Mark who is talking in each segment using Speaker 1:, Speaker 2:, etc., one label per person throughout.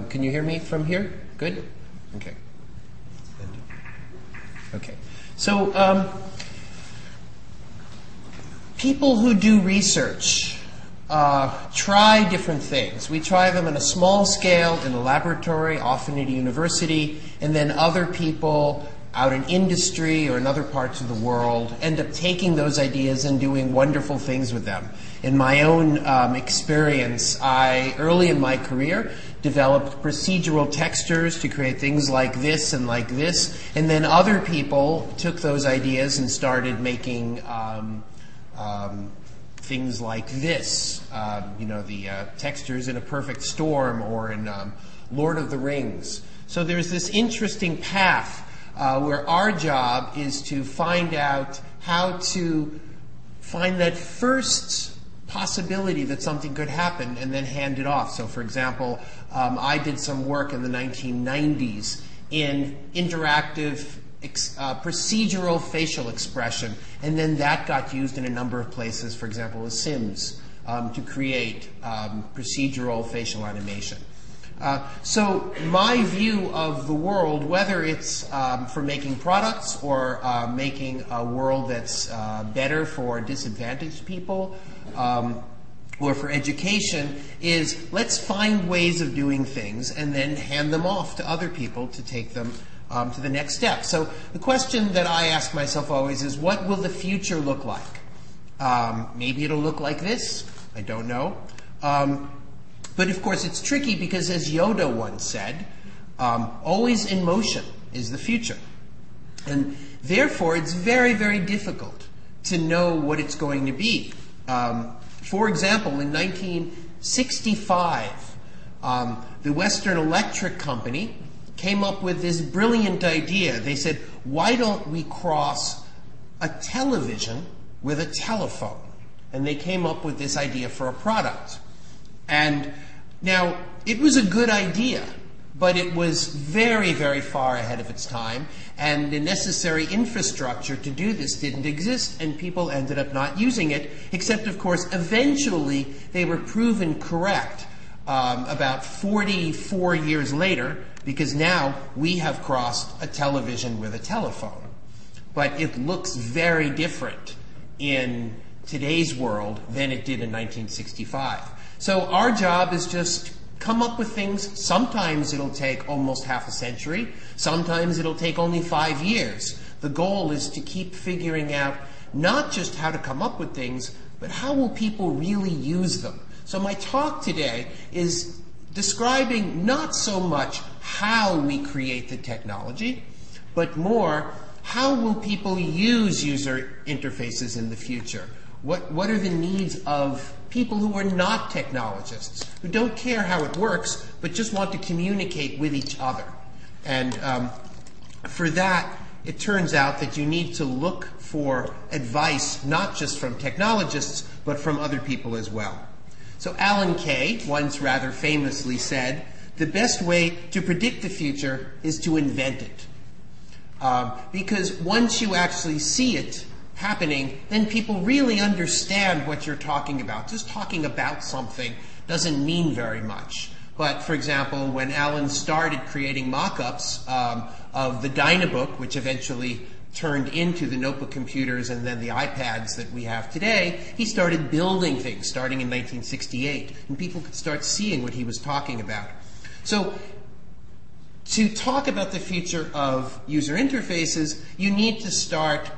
Speaker 1: Can you hear me from here? Good? Okay. Okay. So, people who do research try different things. We try them on a small scale in a laboratory, often at a university, and then other people out in industry or in other parts of the world end up taking those ideas and doing wonderful things with them. In my own experience, early in my career, developed procedural textures to create things like this, and then other people took those ideas and started making things like this, the textures in A Perfect Storm or in Lord of the Rings. So there's this interesting path where our job is to find out how to find that first possibility that something could happen and then hand it off. So for example, I did some work in the 1990s in interactive procedural facial expression, and then that got used in a number of places, for example, as Sims, to create procedural facial animation. So my view of the world, whether it's for making products or making a world that's better for disadvantaged people or for education, is let's find ways of doing things and then hand them off to other people to take them to the next step. So the question that I ask myself always is, what will the future look like? Maybe it'll look like this. I don't know. But of course it's tricky because, as Yoda once said, always in motion is the future. And therefore it's very, very difficult to know what it's going to be. For example, in 1965, the Western Electric Company came up with this brilliant idea. They said, why don't we cross a television with a telephone? And they came up with this idea for a product. And now, it was a good idea, but it was very, very far ahead of its time, and the necessary infrastructure to do this didn't exist, and people ended up not using it, except, of course, eventually they were proven correct about 44 years later, because now we have crossed a television with a telephone. But it looks very different in today's world than it did in 1965. So our job is just come up with things. Sometimes it'll take almost half a century. Sometimes it'll take only 5 years. The goal is to keep figuring out not just how to come up with things, but how will people really use them. So my talk today is describing not so much how we create the technology, but more how will people use user interfaces in the future. What are the needs of people who are not technologists, who don't care how it works, but just want to communicate with each other. And for that, it turns out that you need to look for advice not just from technologists, but from other people as well. So Alan Kay once rather famously said, the best way to predict the future is to invent it. Because once you actually see it happening, then people really understand what you're talking about. Just talking about something doesn't mean very much. But for example, when Alan started creating mock-ups of the Dynabook, which eventually turned into the notebook computers and then the iPads that we have today, he started building things starting in 1968, and people could start seeing what he was talking about. So to talk about the future of user interfaces, you need to start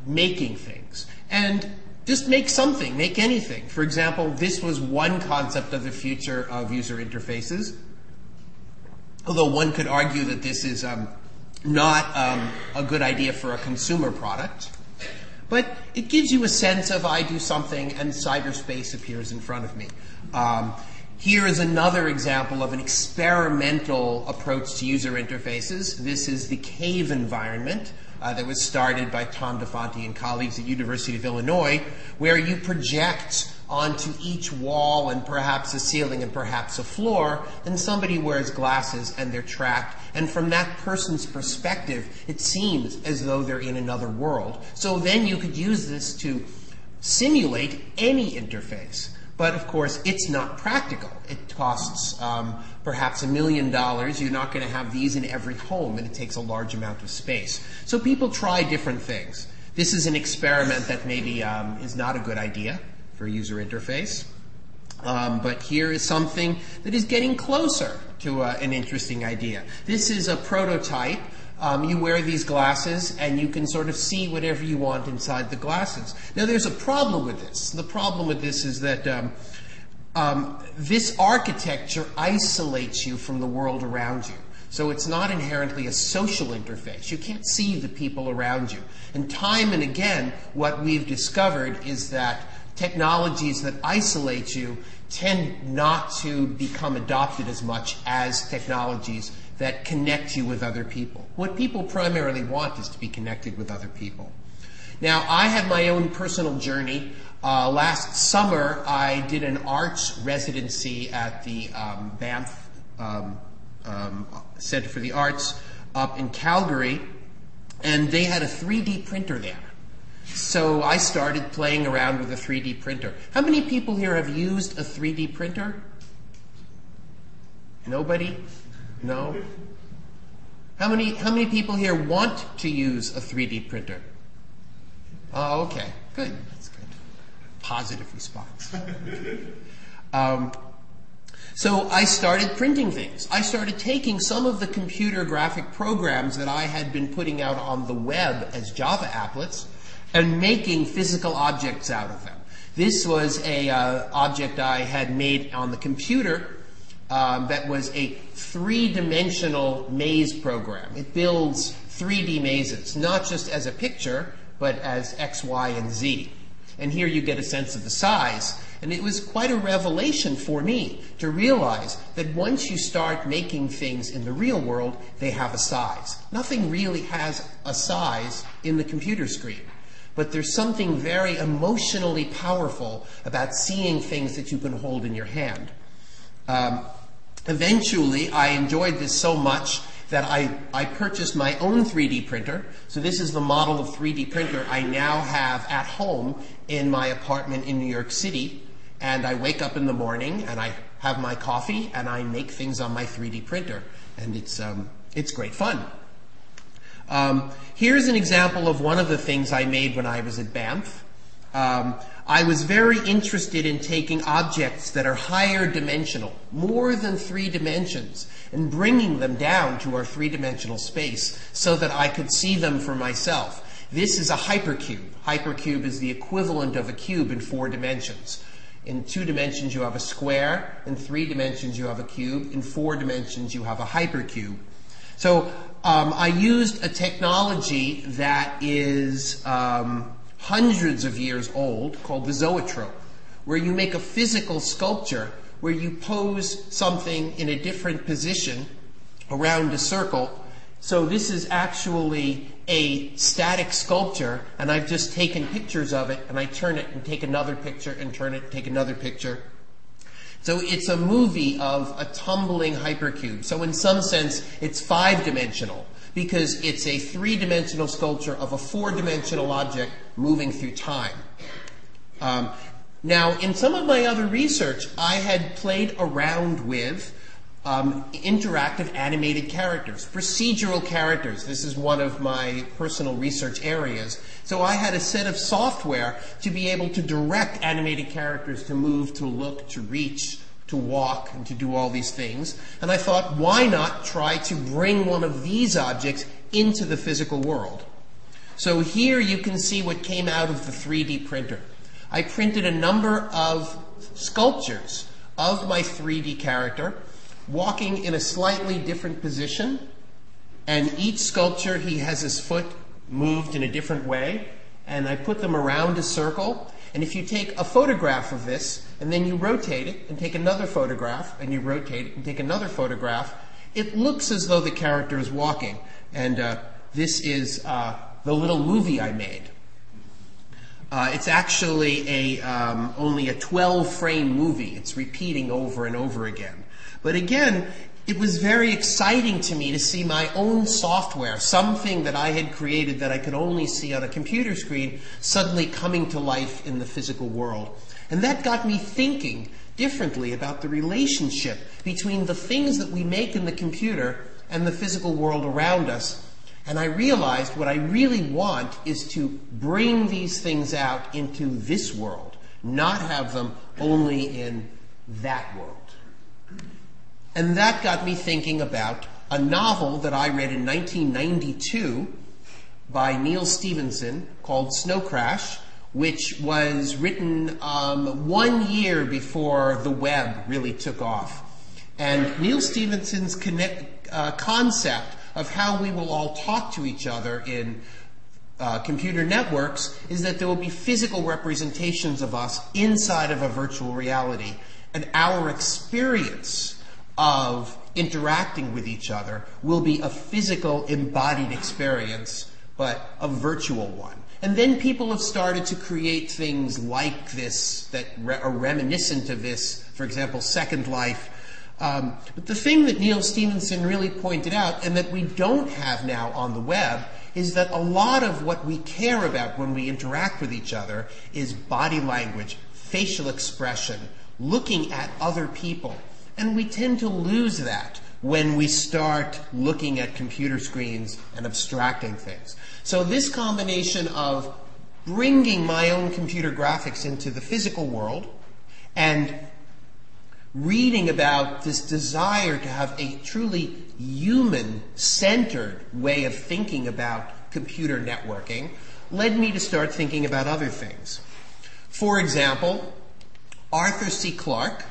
Speaker 1: making things. And just make something, make anything. For example, this was one concept of the future of user interfaces, although one could argue that this is not a good idea for a consumer product. But it gives you a sense of I do something and cyberspace appears in front of me. Here is another example of an experimental approach to user interfaces. This is the cave environment that was started by Tom DeFonte and colleagues at University of Illinois, where you project onto each wall and perhaps a ceiling and perhaps a floor, and somebody wears glasses and they're tracked. And from that person's perspective, it seems as though they're in another world. So then you could use this to simulate any interface. But of course, it's not practical. It costs perhaps $1 million. You're not going to have these in every home, and it takes a large amount of space. So people try different things. This is an experiment that maybe is not a good idea for a user interface. But here is something that is getting closer to an interesting idea. This is a prototype. You wear these glasses, and you can sort of see whatever you want inside the glasses. Now, there's a problem with this. The problem with this is that this architecture isolates you from the world around you. So it's not inherently a social interface. You can't see the people around you. And time and again, what we've discovered is that technologies that isolate you tend not to become adopted as much as technologies that connect you with other people. What people primarily want is to be connected with other people. Now, I had my own personal journey. Last summer, I did an arts residency at the Banff Center for the Arts up in Calgary, and they had a 3D printer there. So I started playing around with a 3D printer. How many people here have used a 3D printer? Nobody? No? How many people here want to use a 3D printer? Oh, okay. Good. That's good. Positive response. So I started printing things. I started taking some of the computer graphic programs that I had been putting out on the web as Java applets and making physical objects out of them. This was a object I had made on the computer that was a three-dimensional maze program. It builds 3D mazes, not just as a picture, but as X, Y, and Z. And here you get a sense of the size. And it was quite a revelation for me to realize that once you start making things in the real world, they have a size. Nothing really has a size in the computer screen. But there's something very emotionally powerful about seeing things that you can hold in your hand. Eventually, I enjoyed this so much that I purchased my own 3D printer. So this is the model of 3D printer I now have at home in my apartment in New York City. And I wake up in the morning and I have my coffee and I make things on my 3D printer. And it's great fun. Here's an example of one of the things I made when I was at Banff. I was very interested in taking objects that are higher dimensional, more than 3 dimensions, and bringing them down to our 3-dimensional space so that I could see them for myself. This is a hypercube. Hypercube is the equivalent of a cube in 4 dimensions. In 2 dimensions, you have a square. In 3 dimensions, you have a cube. In 4 dimensions, you have a hypercube. So I used a technology that is hundreds of years old called the zoetrope, where you make a physical sculpture where you pose something in a different position around a circle. So this is actually a static sculpture, and I've just taken pictures of it, and I turn it and take another picture and turn it and take another picture. So it's a movie of a tumbling hypercube. So in some sense, it's 5-dimensional because it's a 3-dimensional sculpture of a 4-dimensional object moving through time. Now, in some of my other research, I had played around with interactive animated characters, procedural characters. This is one of my personal research areas. So I had a set of software to be able to direct animated characters to move, to look, to reach, to walk, and to do all these things. And I thought, why not try to bring one of these objects into the physical world? So here you can see what came out of the 3D printer. I printed a number of sculptures of my 3D character walking in a slightly different position, and each sculpture he has his foot moved in a different way, and I put them around a circle. And if you take a photograph of this and then you rotate it and take another photograph and you rotate it and take another photograph, it looks as though the character is walking. And this is the little movie I made. It's actually only a 12-frame movie. It's repeating over and over again. But again, it was very exciting to me to see my own software, something that I had created that I could only see on a computer screen, suddenly coming to life in the physical world. And that got me thinking differently about the relationship between the things that we make in the computer and the physical world around us. And I realized what I really want is to bring these things out into this world, not have them only in that world. And that got me thinking about a novel that I read in 1992 by Neil Stephenson called Snow Crash, which was written 1 year before the web really took off. And Neil Stephenson's concept of how we will all talk to each other in computer networks is that there will be physical representations of us inside of a virtual reality. And our experience of interacting with each other will be a physical embodied experience, but a virtual one. And then people have started to create things like this that are reminiscent of this, for example, Second Life. But the thing that Neil Stephenson really pointed out, and that we don't have now on the web, is that a lot of what we care about when we interact with each other is body language, facial expression, looking at other people. And we tend to lose that when we start looking at computer screens and abstracting things. So this combination of bringing my own computer graphics into the physical world and reading about this desire to have a truly human-centered way of thinking about computer networking led me to start thinking about other things. For example, Arthur C. Clarke,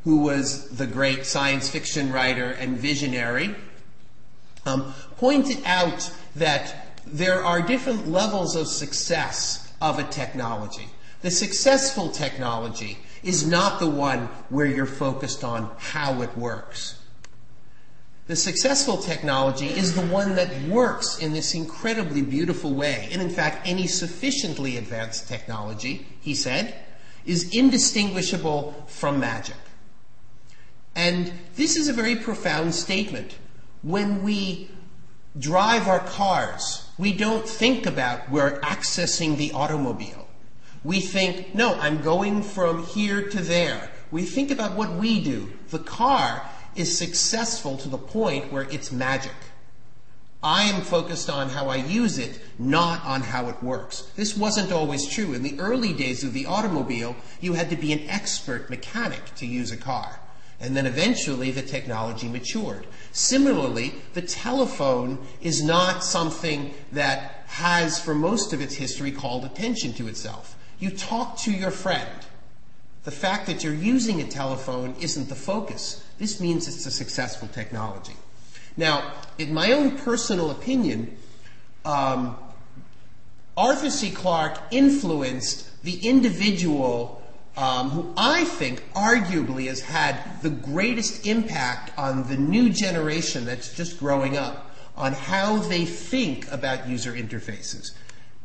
Speaker 1: who was the great science fiction writer and visionary, pointed out that there are different levels of success of a technology. The successful technology is not the one where you're focused on how it works. The successful technology is the one that works in this incredibly beautiful way. And in fact, any sufficiently advanced technology, he said, is indistinguishable from magic. And this is a very profound statement. When we drive our cars, we don't think about we're accessing the automobile. We think, no, I'm going from here to there. We think about what we do. The car is successful to the point where it's magic. I am focused on how I use it, not on how it works. This wasn't always true. In the early days of the automobile, you had to be an expert mechanic to use a car. And then eventually the technology matured. Similarly, the telephone is not something that has, for most of its history, called attention to itself. You talk to your friend. The fact that you're using a telephone isn't the focus. This means it's a successful technology. Now, in my own personal opinion, Arthur C. Clarke influenced the individual who I think arguably has had the greatest impact on the new generation that's just growing up, on how they think about user interfaces.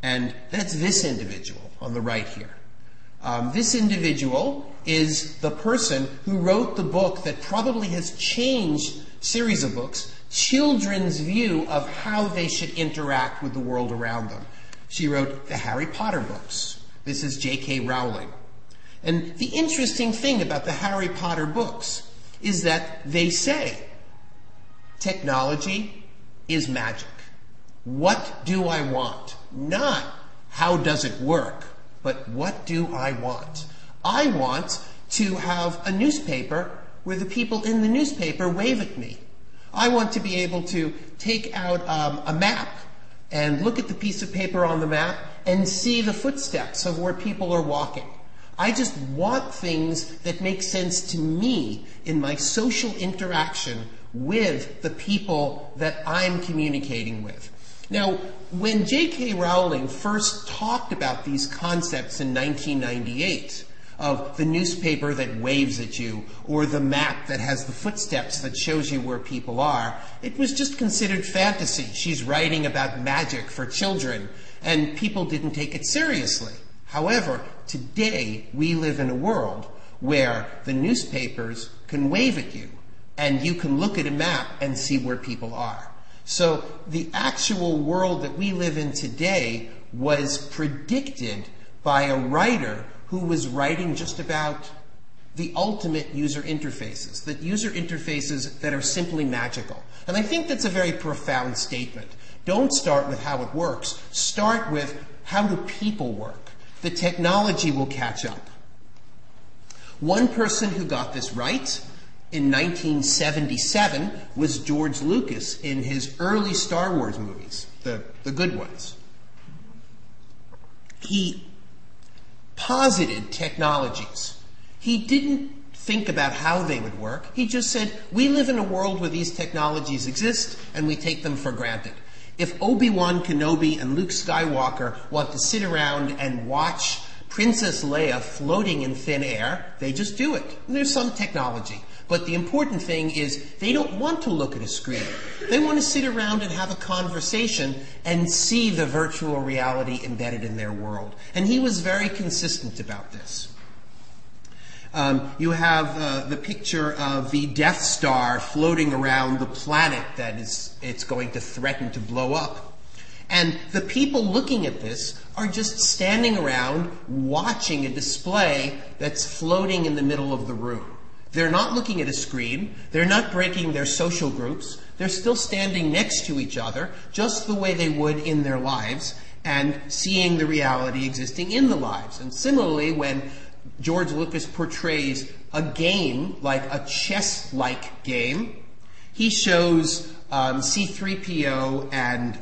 Speaker 1: And that's this individual on the right here. This individual is the person who wrote the book that probably has changed series of books, children's view of how they should interact with the world around them. She wrote the Harry Potter books. This is J.K. Rowling. And the interesting thing about the Harry Potter books is that they say technology is magic. What do I want? Not how does it work, but what do I want? I want to have a newspaper where the people in the newspaper wave at me. I want to be able to take out a map and look at the piece of paper on the map and see the footsteps of where people are walking. I just want things that make sense to me in my social interaction with the people that I'm communicating with. Now, when J.K. Rowling first talked about these concepts in 1998, of the newspaper that waves at you, or the map that has the footsteps that shows you where people are, it was just considered fantasy. She's writing about magic for children, and people didn't take it seriously. However, today we live in a world where the newspapers can wave at you, and you can look at a map and see where people are. So the actual world that we live in today was predicted by a writer who was writing just about the ultimate user interfaces, the user interfaces that are simply magical. And I think that's a very profound statement. Don't start with how it works. Start with how do people work. The technology will catch up. One person who got this right in 1977 was George Lucas in his early Star Wars movies, the good ones. He posited technologies. He didn't think about how they would work. He just said, we live in a world where these technologies exist and we take them for granted. If Obi-Wan Kenobi and Luke Skywalker want to sit around and watch Princess Leia floating in thin air, they just do it. And there's some technology. But the important thing is they don't want to look at a screen. They want to sit around and have a conversation and see the virtual reality embedded in their world. And he was very consistent about this. You have the picture of the Death Star floating around the planet that it's going to threaten to blow up. And the people looking at this are just standing around watching a display that's floating in the middle of the room. They're not looking at a screen. They're not breaking their social groups. They're still standing next to each other, just the way they would in their lives, and seeing the reality existing in the lives. And similarly, when George Lucas portrays a game, like a chess-like game, he shows C-3PO and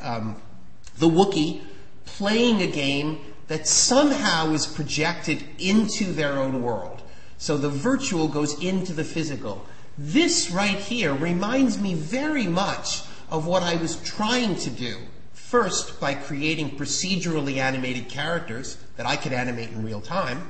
Speaker 1: the Wookiee playing a game that somehow is projected into their own world. So the virtual goes into the physical. This right here reminds me very much of what I was trying to do. First, by creating procedurally animated characters that I could animate in real time.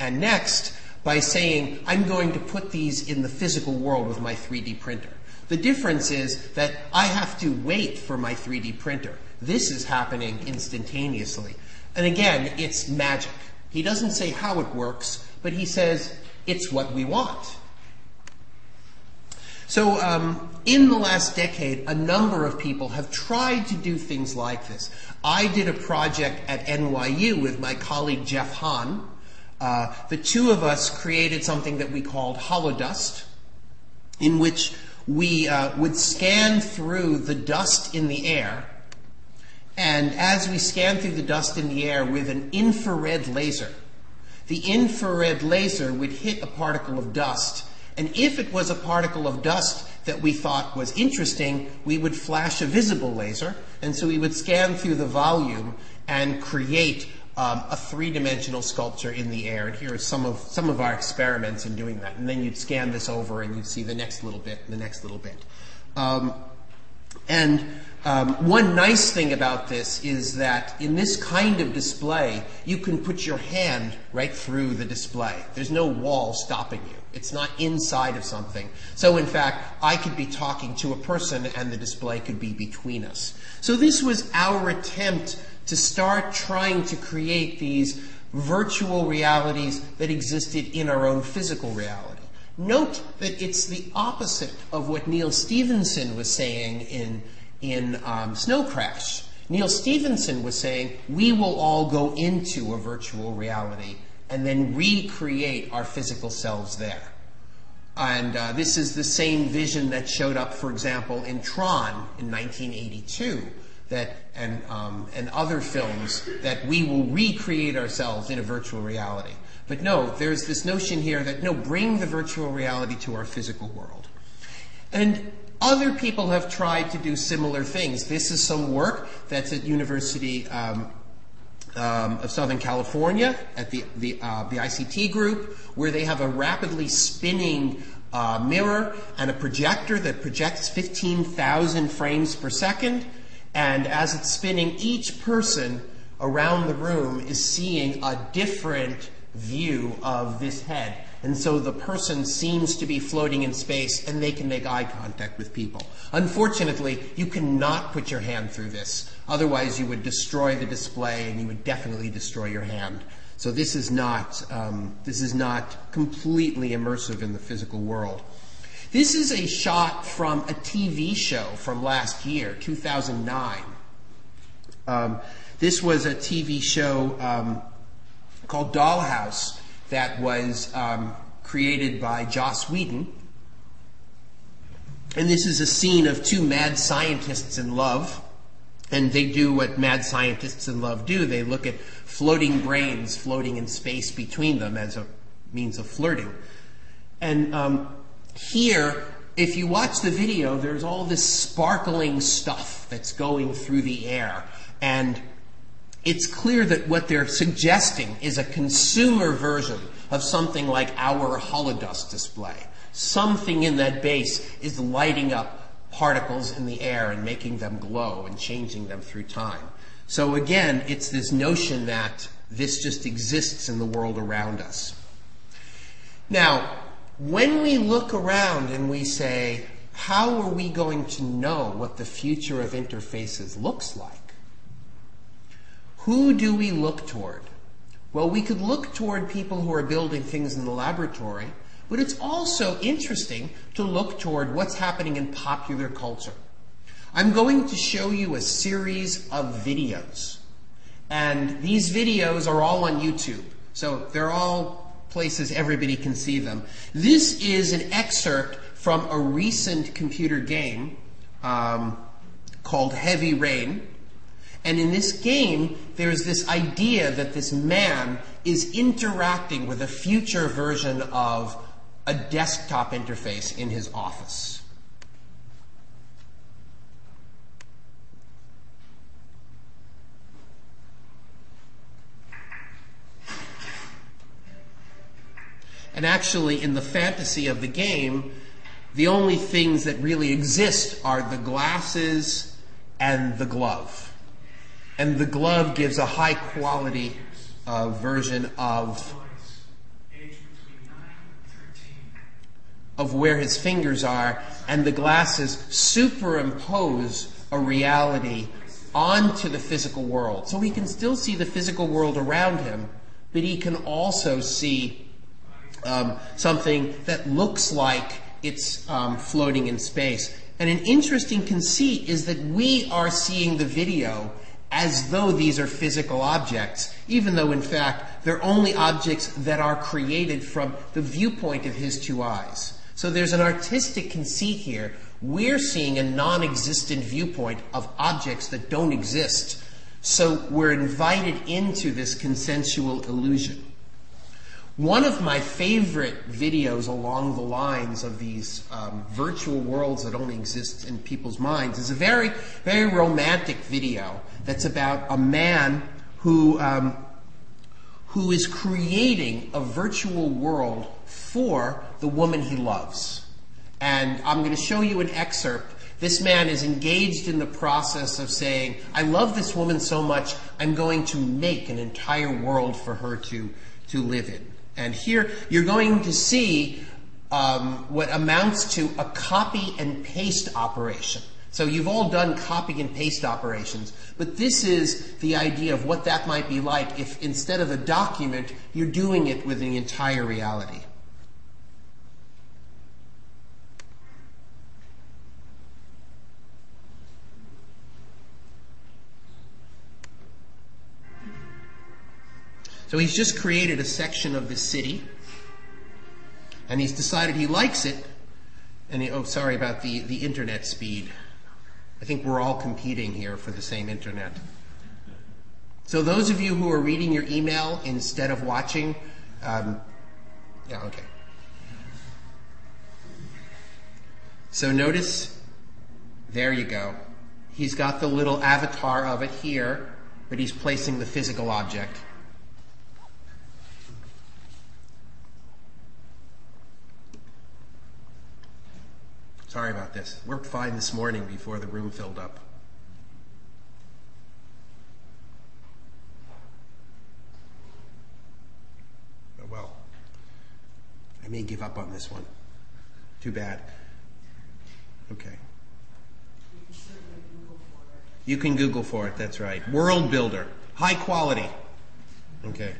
Speaker 1: And next, by saying, I'm going to put these in the physical world with my 3D printer. The difference is that I have to wait for my 3D printer. This is happening instantaneously. And again, it's magic. He doesn't say how it works, but he says it's what we want. So in the last decade, a number of people have tried to do things like this. I did a project at NYU with my colleague Jeff Hahn. The two of us created something that we called Challah Dust, in which we would scan through the dust in the air. And as we scanned through the dust in the air with an infrared laser, the infrared laser would hit a particle of dust. And if it was a particle of dust that we thought was interesting, we would flash a visible laser. And so we would scan through the volume and create a three-dimensional sculpture in the air. And here are some of our experiments in doing that. And then you'd scan this over and you'd see the next little bit and the next little bit. One nice thing about this is that in this kind of display, you can put your hand right through the display. There's no wall stopping you. It's not inside of something. So in fact, I could be talking to a person and the display could be between us. So this was our attempt to start trying to create these virtual realities that existed in our own physical reality. Note that it's the opposite of what Neal Stephenson was saying in Snow Crash. Neal Stephenson was saying, we will all go into a virtual reality and then recreate our physical selves there. And this is the same vision that showed up, for example, in Tron in 1982, and other films, that we will recreate ourselves in a virtual reality. But no, there's this notion here that, no, bring the virtual reality to our physical world. And other people have tried to do similar things. This is some work that's at University of Southern California at the ICT group, where they have a rapidly spinning mirror and a projector that projects 15,000 frames per second. And as it's spinning, each person around the room is seeing a different view of this head. And so the person seems to be floating in space and they can make eye contact with people. Unfortunately, you cannot put your hand through this. Otherwise, you would destroy the display and you would definitely destroy your hand. So this is not completely immersive in the physical world. This is a shot from a TV show from last year, 2009. This was a TV show called Dollhouse that was created by Joss Whedon. And this is a scene of two mad scientists in love. And they do what mad scientists in love do. They look at floating brains floating in space between them as a means of flirting. And here, if you watch the video, there's all this sparkling stuff that's going through the air. And it's clear that what they're suggesting is a consumer version of something like our Challah Dust display. Something in that base is lighting up particles in the air and making them glow and changing them through time. So again, it's this notion that this just exists in the world around us. Now, when we look around and we say, how are we going to know what the future of interfaces looks like? Who do we look toward? Well, we could look toward people who are building things in the laboratory, but it's also interesting to look toward what's happening in popular culture. I'm going to show you a series of videos. And these videos are all on YouTube. So they're all places everybody can see them. This is an excerpt from a recent computer game called Heavy Rain. And in this game, there's this idea that this man is interacting with a future version of a desktop interface in his office. And actually, in the fantasy of the game, the only things that really exist are the glasses and the glove. And the glove gives a high quality version of where his fingers are, and the glasses superimpose a reality onto the physical world. So he can still see the physical world around him, but he can also see something that looks like it's floating in space. And an interesting conceit is that we are seeing the video as though these are physical objects, even though, in fact, they're only objects that are created from the viewpoint of his two eyes. So there's an artistic conceit here. We're seeing a non-existent viewpoint of objects that don't exist. So we're invited into this consensual illusion. One of my favorite videos along the lines of these virtual worlds that only exist in people's minds is a very, very romantic video that's about a man who is creating a virtual world for the woman he loves. And I'm going to show you an excerpt. This man is engaged in the process of saying, I love this woman so much, I'm going to make an entire world for her to live in. And here you're going to see what amounts to a copy and paste operation. So you've all done copy and paste operations, but this is the idea of what that might be like if instead of a document, you're doing it with the entire reality. So he's just created a section of the city, and he's decided he likes it. And oh, sorry about the internet speed. I think we're all competing here for the same internet. So those of you who are reading your email instead of watching, yeah, okay. So notice, there you go. He's got the little avatar of it here, but he's placing the physical object. Sorry about this. Worked fine this morning before the room filled up. Oh, well, I may give up on this one. Too bad. Okay. You can Google for it, that's right. World Builder. High quality. Okay.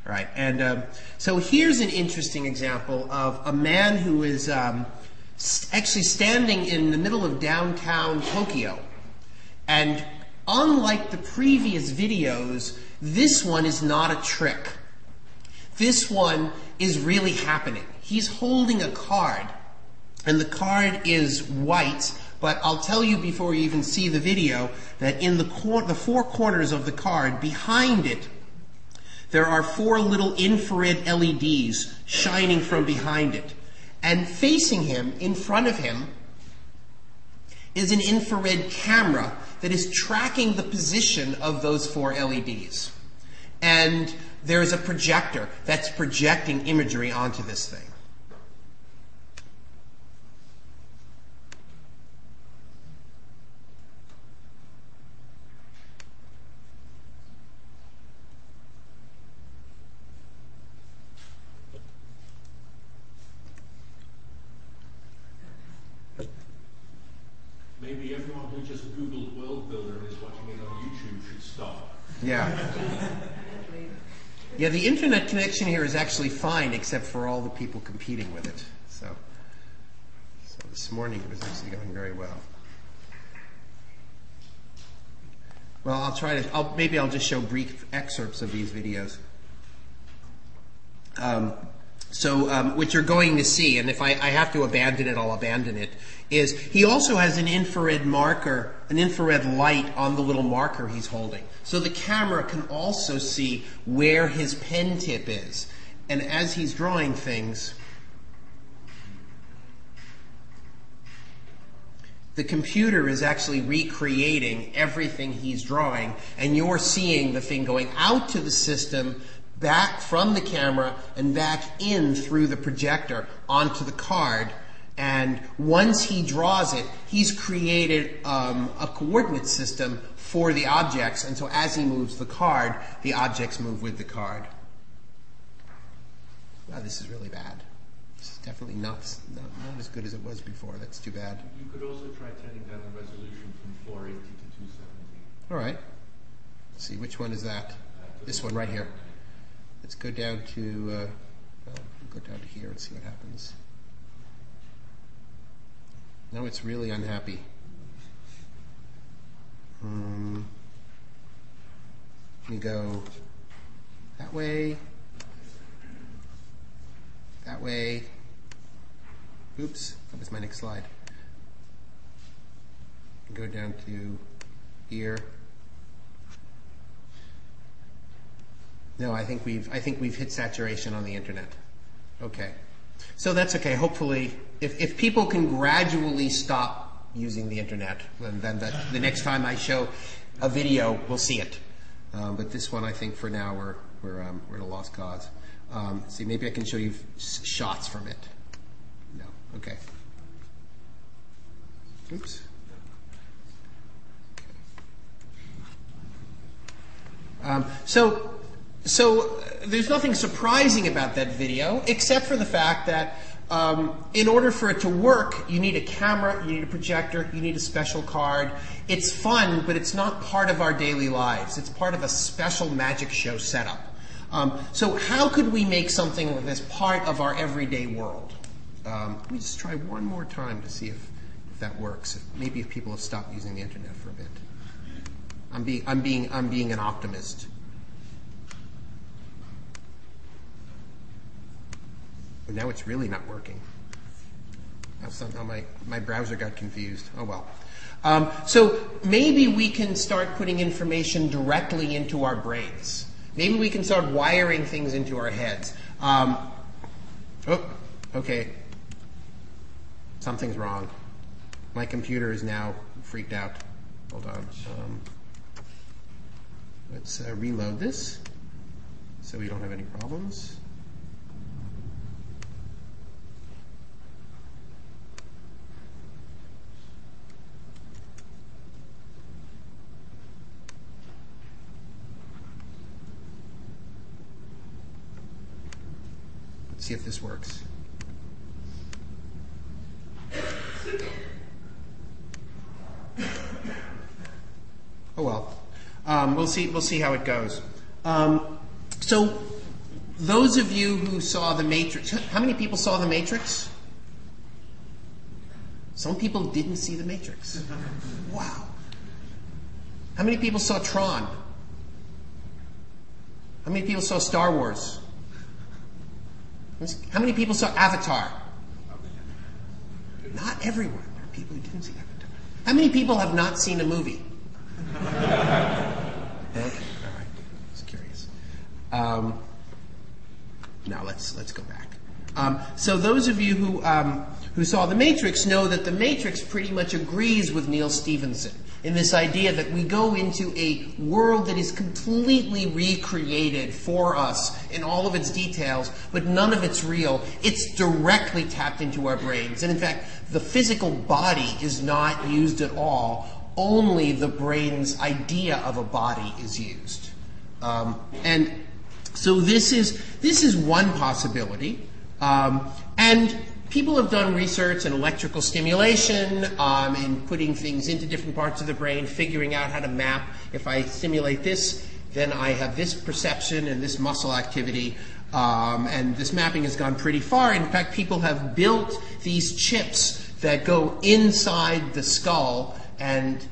Speaker 1: Right, and so here's an interesting example of a man who is actually standing in the middle of downtown Tokyo. And unlike the previous videos, this one is not a trick. This one is really happening. He's holding a card, and the card is white, but I'll tell you before you even see the video that in the four corners of the card, behind it, there are 4 little infrared LEDs shining from behind it. And facing him, in front of him, is an infrared camera that is tracking the position of those 4 LEDs. And there's a projector that's projecting imagery onto this thing.
Speaker 2: Maybe everyone who just Googled World Builder and is watching it on YouTube should stop.
Speaker 1: Yeah. Yeah, the internet connection here is actually fine, except for all the people competing with it. So this morning it was actually going very well. Well, maybe I'll just show brief excerpts of these videos. What you're going to see, and if I have to abandon it, I'll abandon it, is he also has an infrared marker, an infrared light on the little marker he's holding. So the camera can also see where his pen tip is. And as he's drawing things, the computer is actually recreating everything he's drawing, and you're seeing the thing going out to the system, back from the camera, and back in through the projector onto the card. And once he draws it, he's created a coordinate system for the objects, and so as he moves the card, the objects move with the card. Wow, this is really bad. This is definitely not as good as it was before. That's too bad.
Speaker 2: You could also try turning down the resolution from 480 to 270.
Speaker 1: All right. Let's see, which one is that? This one right here. Let's go down to here and see what happens. No, it's really unhappy. We go that way. That way. Oops, that was my next slide. Go down to here. No, I think we've hit saturation on the internet. Okay. So that's okay. Hopefully, if people can gradually stop using the internet, then the next time I show a video, we'll see it. But this one, I think, for now, we're at a lost cause. See, maybe I can show you shots from it. No. Okay. Oops. Okay. So there's nothing surprising about that video, except for the fact that in order for it to work, you need a camera, you need a projector, you need a special card. It's fun, but it's not part of our daily lives. It's part of a special magic show setup. So how could we make something that's part of our everyday world? Let me just try one more time to see if that works. Maybe if people have stopped using the internet for a bit. I'm being an optimist. But now it's really not working. Now somehow my browser got confused. Oh well. So maybe we can start putting information directly into our brains. Maybe we can start wiring things into our heads. Okay. Something's wrong. My computer is now freaked out. Hold on. Let's reload this so we don't have any problems. See if this works. Oh well. We'll see how it goes. So those of you who saw The Matrix, how many people saw The Matrix? Some people didn't see The Matrix. Wow. How many people saw Tron? How many people saw Star Wars? How many people saw Avatar? Not everyone. There are people who didn't see Avatar. How many people have not seen a movie? Okay, all right. Just curious. Now let's go back. So those of you who saw The Matrix know that The Matrix pretty much agrees with Neil Stephenson in this idea that we go into a world that is completely recreated for us in all of its details, but none of it's real. It's directly tapped into our brains. And in fact, the physical body is not used at all. Only the brain's idea of a body is used. And so this is one possibility. And people have done research in electrical stimulation, in putting things into different parts of the brain, figuring out how to map. If I stimulate this, then I have this perception and this muscle activity. And this mapping has gone pretty far. In fact, people have built these chips that go inside the skull and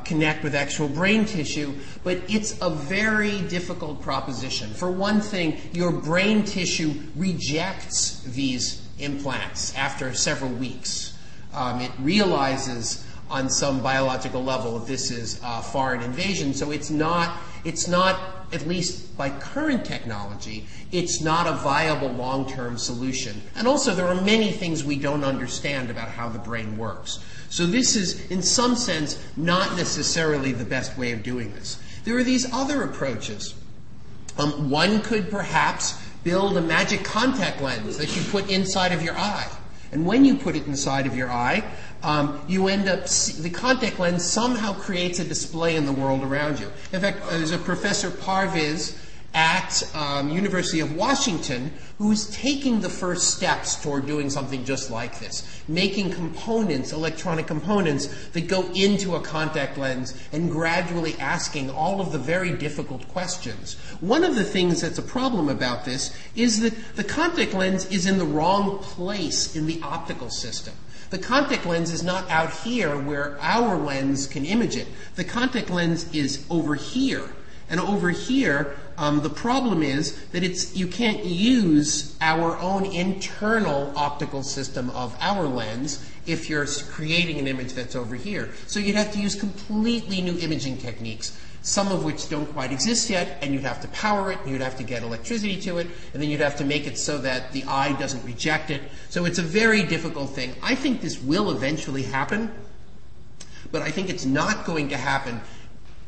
Speaker 1: connect with actual brain tissue, but it's a very difficult proposition. For one thing, your brain tissue rejects these implants after several weeks. It realizes on some biological level that this is foreign invasion, so it's not, at least by current technology, it's not a viable long-term solution. And also, there are many things we don't understand about how the brain works. So this is, in some sense, not necessarily the best way of doing this. There are these other approaches. One could perhaps build a magic contact lens that you put inside of your eye. And when you put it inside of your eye, you end up, the contact lens somehow creates a display in the world around you. In fact, there's a Professor Parviz at University of Washington who is taking the first steps toward doing something just like this, making components, electronic components, that go into a contact lens and gradually asking all of the very difficult questions. One of the things that's a problem about this is that the contact lens is in the wrong place in the optical system. The contact lens is not out here where our lens can image it. The contact lens is over here. And over here, the problem is that you can't use our own internal optical system of our lens if you're creating an image that's over here. So you'd have to use completely new imaging techniques, some of which don't quite exist yet, and you'd have to power it, and you'd have to get electricity to it, and then you'd have to make it so that the eye doesn't reject it. So it's a very difficult thing. I think this will eventually happen, but I think it's not going to happen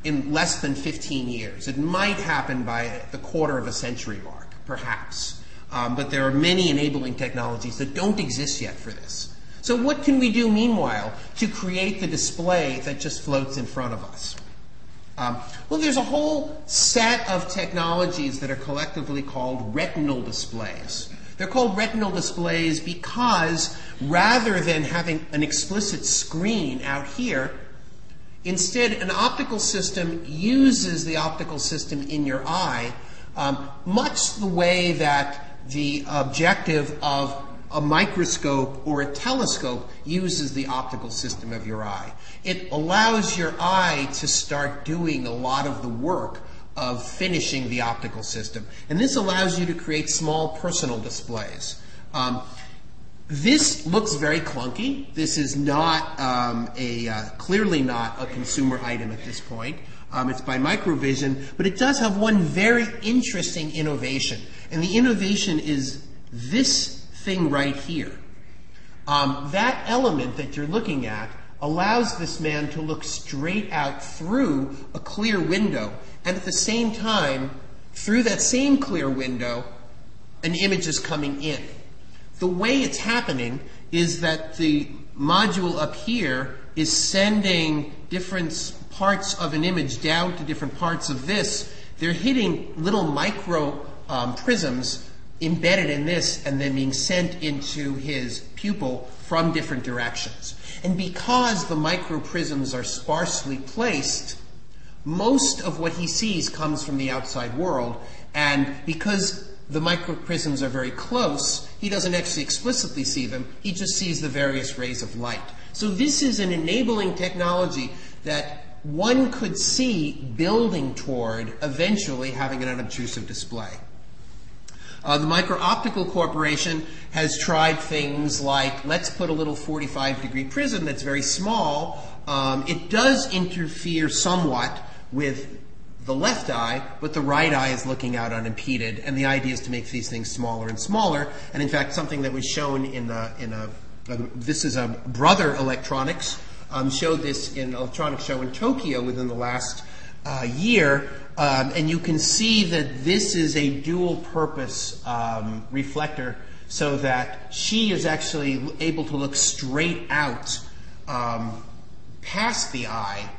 Speaker 1: in less than 15 years. It might happen by the quarter of a century mark, perhaps. But there are many enabling technologies that don't exist yet for this. So what can we do meanwhile to create the display that just floats in front of us? Well, there's a whole set of technologies that are collectively called retinal displays. They're called retinal displays because rather than having an explicit screen out here, instead, an optical system uses the optical system in your eye, much the way that the objective of a microscope or a telescope uses the optical system of your eye. It allows your eye to start doing a lot of the work of finishing the optical system. And this allows you to create small personal displays. This looks very clunky. This is not clearly not a consumer item at this point. It's by Microvision, but it does have one very interesting innovation. And the innovation is this thing right here. That element that you're looking at allows this man to look straight out through a clear window, and at the same time, through that same clear window, an image is coming in. The way it's happening is that the module up here is sending different parts of an image down to different parts of this. They're hitting little micro prisms embedded in this and then being sent into his pupil from different directions. And because the microprisms are sparsely placed, most of what he sees comes from the outside world, and because the microprisms are very close, he doesn't actually explicitly see them, he just sees the various rays of light. So this is an enabling technology that one could see building toward eventually having an unobtrusive display. The Micro-Optical Corporation has tried things like, let's put a little 45-degree prism that's very small. It does interfere somewhat with the left eye, but the right eye is looking out unimpeded, and the idea is to make these things smaller and smaller. And in fact, something that was shown this is a Brother Electronics, showed this in an electronics show in Tokyo within the last year, and you can see that this is a dual-purpose reflector, so that she is actually able to look straight out past the eye,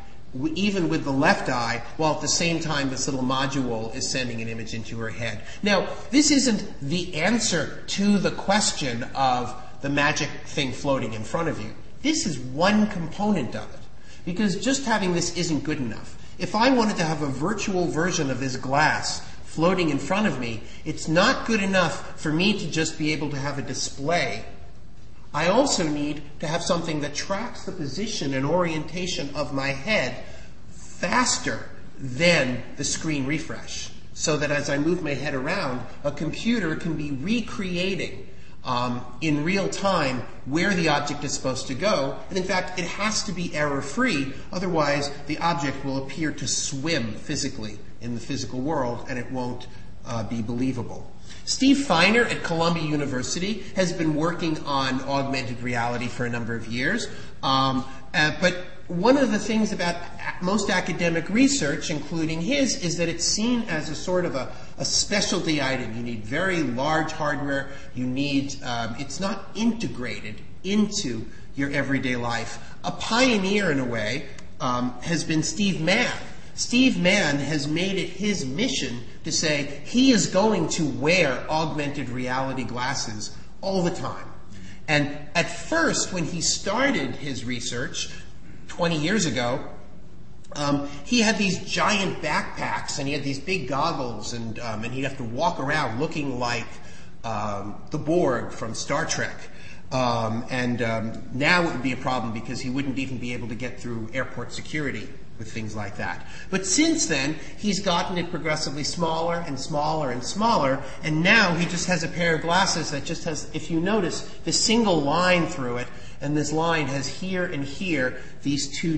Speaker 1: even with the left eye, while at the same time this little module is sending an image into her head. Now, this isn't the answer to the question of the magic thing floating in front of you. This is one component of it, because just having this isn't good enough. If I wanted to have a virtual version of this glass floating in front of me, it's not good enough for me to just be able to have a display. I also need to have something that tracks the position and orientation of my head faster than the screen refresh, so that as I move my head around, a computer can be recreating in real time where the object is supposed to go. And in fact, it has to be error-free, otherwise the object will appear to swim physically in the physical world, and it won't be believable. Steve Feiner at Columbia University has been working on augmented reality for a number of years, but one of the things about most academic research, including his, is that it's seen as a sort of a specialty item. You need very large hardware. You need, it's not integrated into your everyday life. A pioneer, in a way, has been Steve Mann. Steve Mann has made it his mission to say he is going to wear augmented reality glasses all the time. And at first, when he started his research 20 years ago, he had these giant backpacks, and he had these big goggles, and he'd have to walk around looking like the Borg from Star Trek. Now it would be a problem because he wouldn't even be able to get through airport security with things like that. But since then, he's gotten it progressively smaller and smaller and smaller, and now he just has a pair of glasses that just has, if you notice, this single line through it, and this line has here and here these two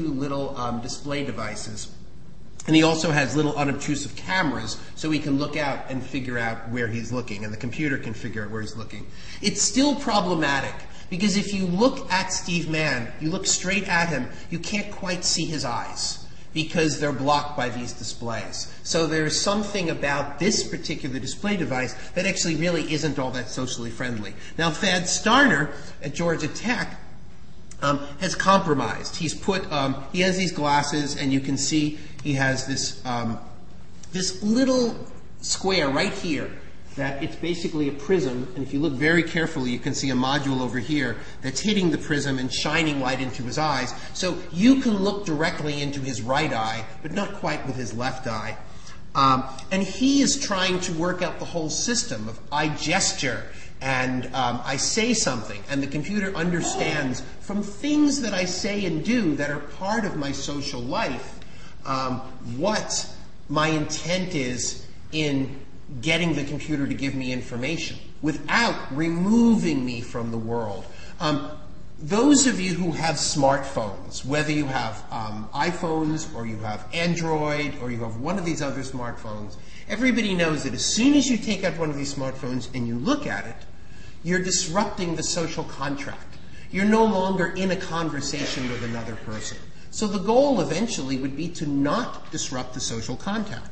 Speaker 1: little display devices. And he also has little unobtrusive cameras, so he can look out and figure out where he's looking, and the computer can figure out where he's looking. It's still problematic, because if you look at Steve Mann, you look straight at him, you can't quite see his eyes, because they're blocked by these displays. So there's something about this particular display device that actually really isn't all that socially friendly. Now, Thad Starner at Georgia Tech has compromised. He has these glasses, and you can see he has this little square right here that it's basically a prism, and if you look very carefully, you can see a module over here that's hitting the prism and shining light into his eyes. So you can look directly into his right eye, but not quite with his left eye. And he is trying to work out the whole system of I gesture and I say something, and the computer understands from things that I say and do that are part of my social life what my intent is in getting the computer to give me information without removing me from the world. Those of you who have smartphones, whether you have iPhones or you have Android or you have one of these other smartphones, everybody knows that as soon as you take out one of these smartphones and you look at it, you're disrupting the social contract. You're no longer in a conversation with another person. So the goal eventually would be to not disrupt the social contract.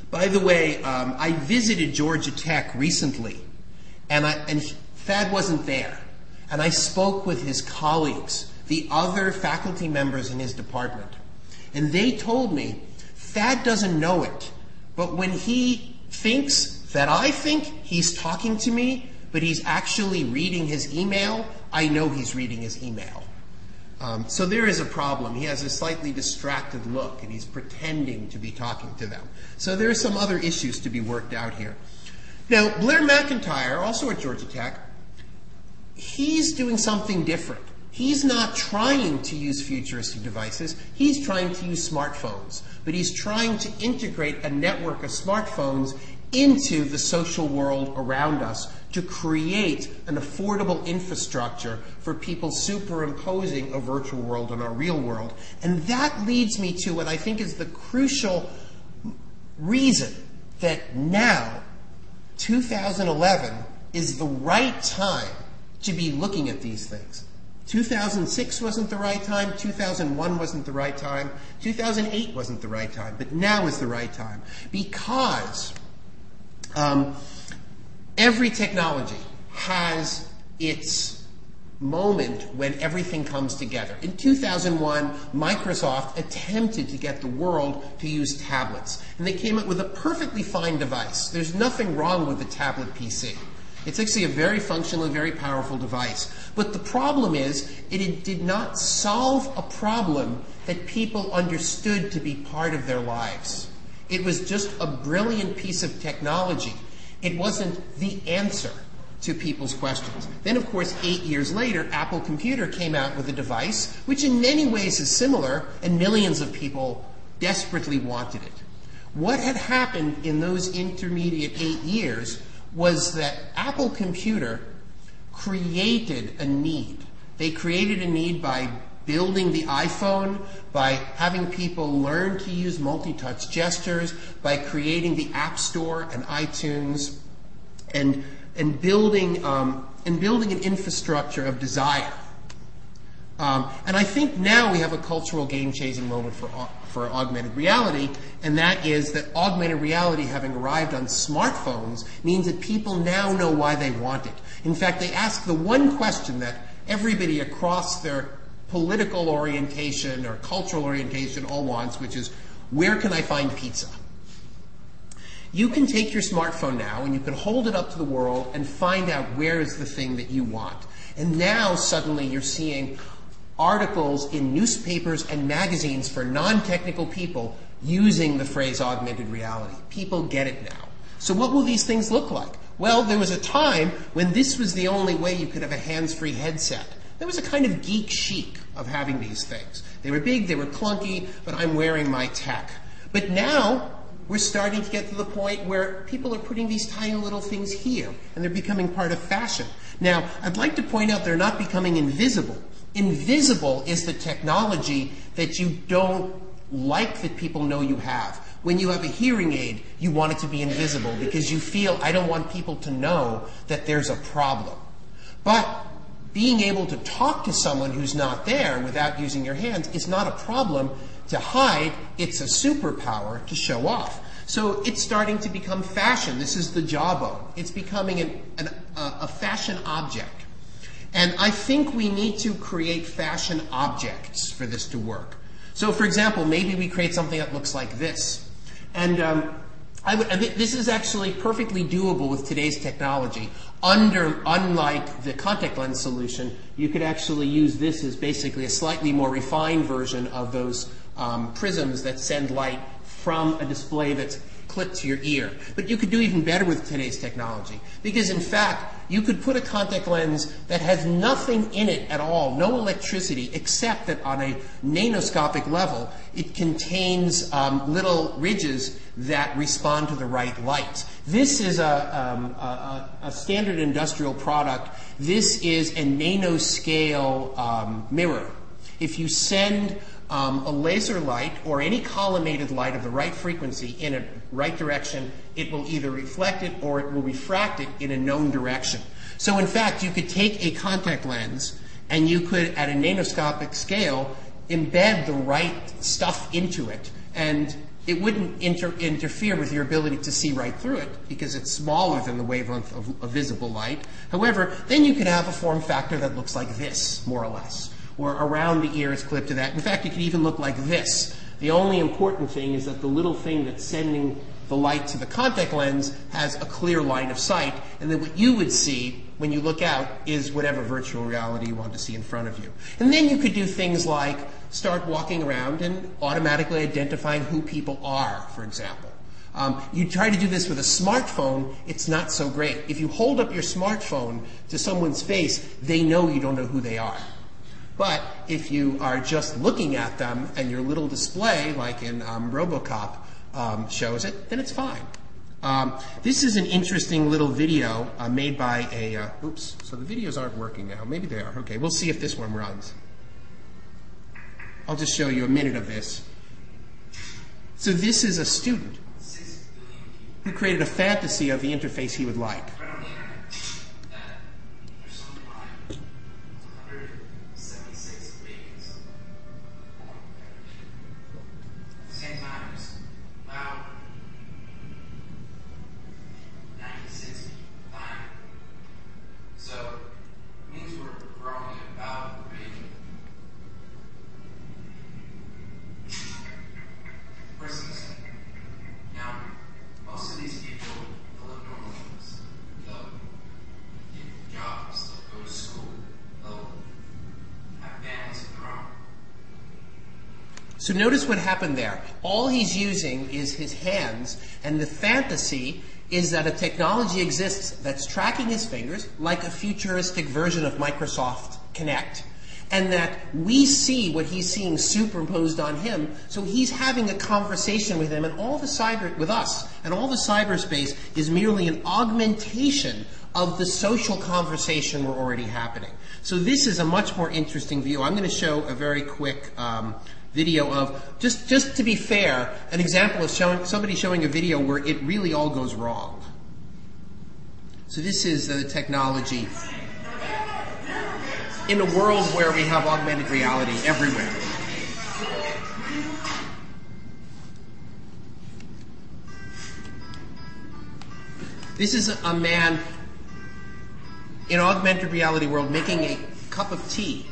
Speaker 1: By the way, I visited Georgia Tech recently, and Thad wasn't there. And I spoke with his colleagues, the other faculty members in his department. And they told me, Thad doesn't know it, but when he thinks that I think he's talking to me, but he's actually reading his email, I know he's reading his email. So there is a problem. He has a slightly distracted look, and he's pretending to be talking to them. So there are some other issues to be worked out here. Now, Blair McIntyre, also at Georgia Tech, he's doing something different. He's not trying to use futuristic devices. He's trying to use smartphones. But he's trying to integrate a network of smartphones into the social world around us to create an affordable infrastructure for people superimposing a virtual world on our real world. And that leads me to what I think is the crucial reason that now, 2011, is the right time to be looking at these things. 2006 wasn't the right time, 2001 wasn't the right time, 2008 wasn't the right time, but now is the right time. Because every technology has its moment when everything comes together. In 2001, Microsoft attempted to get the world to use tablets, and they came up with a perfectly fine device. There's nothing wrong with the tablet PC. It's actually a very functional and very powerful device. But the problem is, it did not solve a problem that people understood to be part of their lives. It was just a brilliant piece of technology. It wasn't the answer to people's questions. Then, of course, 8 years later, Apple Computer came out with a device which in many ways is similar, and millions of people desperately wanted it. What had happened in those intermediate 8 years was that Apple Computer created a need. They created a need by building the iPhone, by having people learn to use multi-touch gestures, by creating the App Store and iTunes, and building an infrastructure of desire. And I think now we have a cultural game-changing moment for augmented reality, and that is that augmented reality, having arrived on smartphones, means that people now know why they want it. In fact, they ask the one question that everybody across their political orientation or cultural orientation all wants, which is, where can I find pizza? You can take your smartphone now and you can hold it up to the world and find out where is the thing that you want. And now suddenly you're seeing articles in newspapers and magazines for non-technical people using the phrase augmented reality. People get it now. So what will these things look like? Well, there was a time when this was the only way you could have a hands-free headset. There was a kind of geek chic of having these things. They were big, they were clunky, but I'm wearing my tech. But now we're starting to get to the point where people are putting these tiny little things here, and they're becoming part of fashion. Now, I'd like to point out they're not becoming invisible. Invisible is the technology that you don't like that people know you have. When you have a hearing aid, you want it to be invisible because you feel, I don't want people to know that there's a problem. But being able to talk to someone who's not there without using your hands is not a problem to hide. It's a superpower to show off. So it's starting to become fashion. This is the jawbone. It's becoming a fashion object. And I think we need to create fashion objects for this to work. So, for example, maybe we create something that looks like this. And this is actually perfectly doable with today's technology. Unlike the contact lens solution, you could actually use this as basically a slightly more refined version of those prisms that send light from a display that's clipped to your ear. But you could do even better with today's technology, because in fact you could put a contact lens that has nothing in it at all, no electricity, except that on a nanoscopic level it contains little ridges that respond to the right light. This is a standard industrial product. This is a nanoscale mirror. If you send a laser light or any collimated light of the right frequency in a right direction, it will either reflect it or it will refract it in a known direction. So in fact, you could take a contact lens and you could, at a nanoscopic scale, embed the right stuff into it, and it wouldn't interfere with your ability to see right through it because it's smaller than the wavelength of a visible light. However, then you could have a form factor that looks like this, more or less, or around the ear is clipped to that. In fact, it could even look like this. The only important thing is that the little thing that's sending the light to the contact lens has a clear line of sight, and then what you would see when you look out is whatever virtual reality you want to see in front of you. And then you could do things like start walking around and automatically identifying who people are, for example. You try to do this with a smartphone, it's not so great. If you hold up your smartphone to someone's face, they know you don't know who they are. But if you are just looking at them and your little display, like in RoboCop, shows it, then it's fine. This is an interesting little video made by a, oops, so the videos aren't working now. Maybe they are. Okay, we'll see if this one runs. I'll just show you a minute of this. So this is a student who created a fantasy of the interface he would like. So notice what happened there. All he's using is his hands, and the fantasy is that a technology exists that's tracking his fingers, like a futuristic version of Microsoft Kinect, and that we see what he's seeing superimposed on him, so he's having a conversation with him, and all the with us, and all the cyberspace is merely an augmentation of the social conversation we're already happening. So this is a much more interesting view. I'm going to show a very quick video of, just to be fair, an example of somebody showing a video where it really all goes wrong. So this is the technology in a world where we have augmented reality everywhere. This is a man in an augmented reality world making a cup of tea.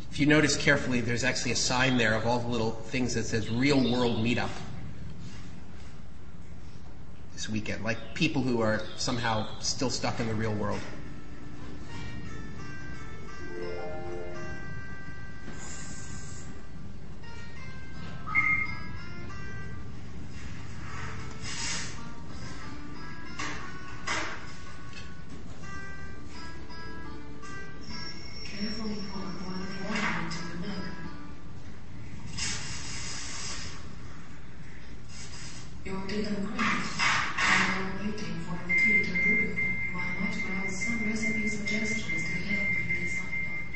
Speaker 1: If you notice carefully, there's actually a sign there of all the little things that says Real World Meetup this weekend, like people who are somehow still stuck in the real world.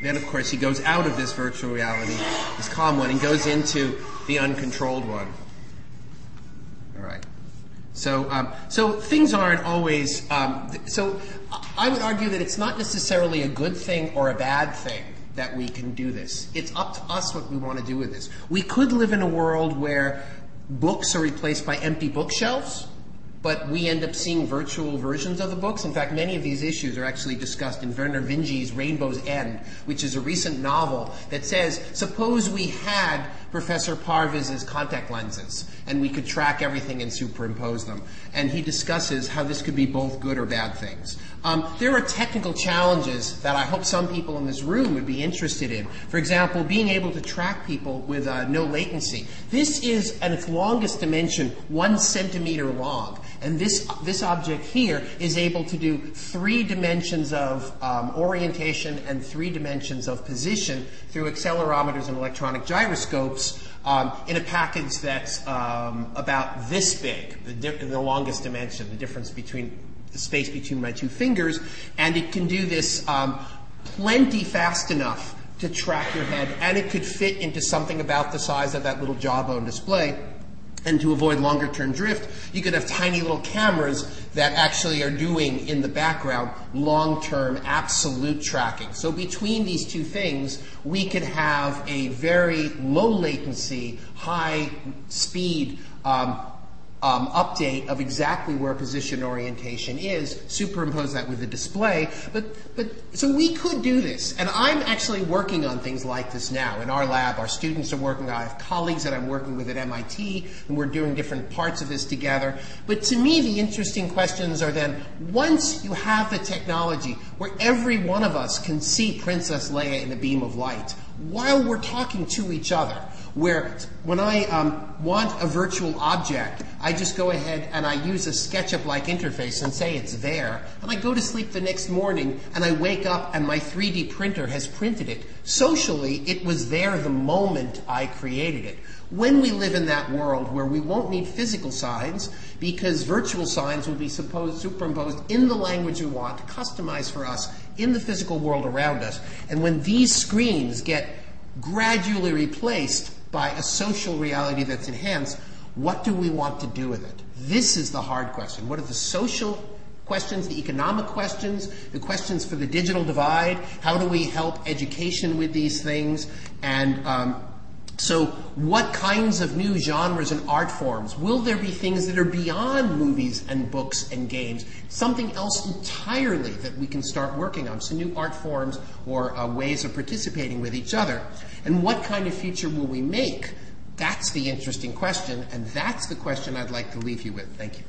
Speaker 1: Then, of course, he goes out of this virtual reality, this calm one, and goes into the uncontrolled one. All right. So things aren't always. So I would argue that it's not necessarily a good thing or a bad thing that we can do this. It's up to us what we want to do with this. We could live in a world where books are replaced by empty bookshelves, but we end up seeing virtual versions of the books. In fact, many of these issues are actually discussed in Werner Vinge's Rainbow's End, which is a recent novel that says, suppose we had Professor Parvis's contact lenses, and we could track everything and superimpose them. And he discusses how this could be both good or bad things. There are technical challenges that I hope some people in this room would be interested in. For example, being able to track people with no latency. This is, at its longest dimension, 1 centimeter long. And this object here is able to do 3 dimensions of orientation and 3 dimensions of position through accelerometers and electronic gyroscopes in a package that's about this big, the longest dimension, the difference between the space between my 2 fingers. And it can do this plenty fast enough to track your head, and it could fit into something about the size of that little jawbone display. And to avoid longer-term drift, you could have tiny little cameras that actually are doing, in the background, long-term absolute tracking. So between these 2 things, we could have a very low-latency, high-speed update of exactly where position orientation is, superimpose that with the display. So we could do this, and I'm actually working on things like this now. In our lab, our students are working, I have colleagues that I'm working with at MIT, and we're doing different parts of this together. But to me, the interesting questions are then, once you have the technology where every one of us can see Princess Leia in a beam of light, while we're talking to each other, where when I want a virtual object, I just go ahead and I use a SketchUp-like interface and say it's there, and I go to sleep the next morning and I wake up and my 3D printer has printed it. Socially, it was there the moment I created it. When we live in that world where we won't need physical signs because virtual signs will be superimposed in the language we want, customized for us in the physical world around us, and when these screens get gradually replaced by a social reality that's enhanced, what do we want to do with it? This is the hard question. What are the social questions, the economic questions, the questions for the digital divide? How do we help education with these things? And so what kinds of new genres and art forms? Will there be things that are beyond movies and books and games? Something else entirely that we can start working on, some new art forms or ways of participating with each other. And what kind of future will we make? That's the interesting question, and that's the question I'd like to leave you with. Thank you.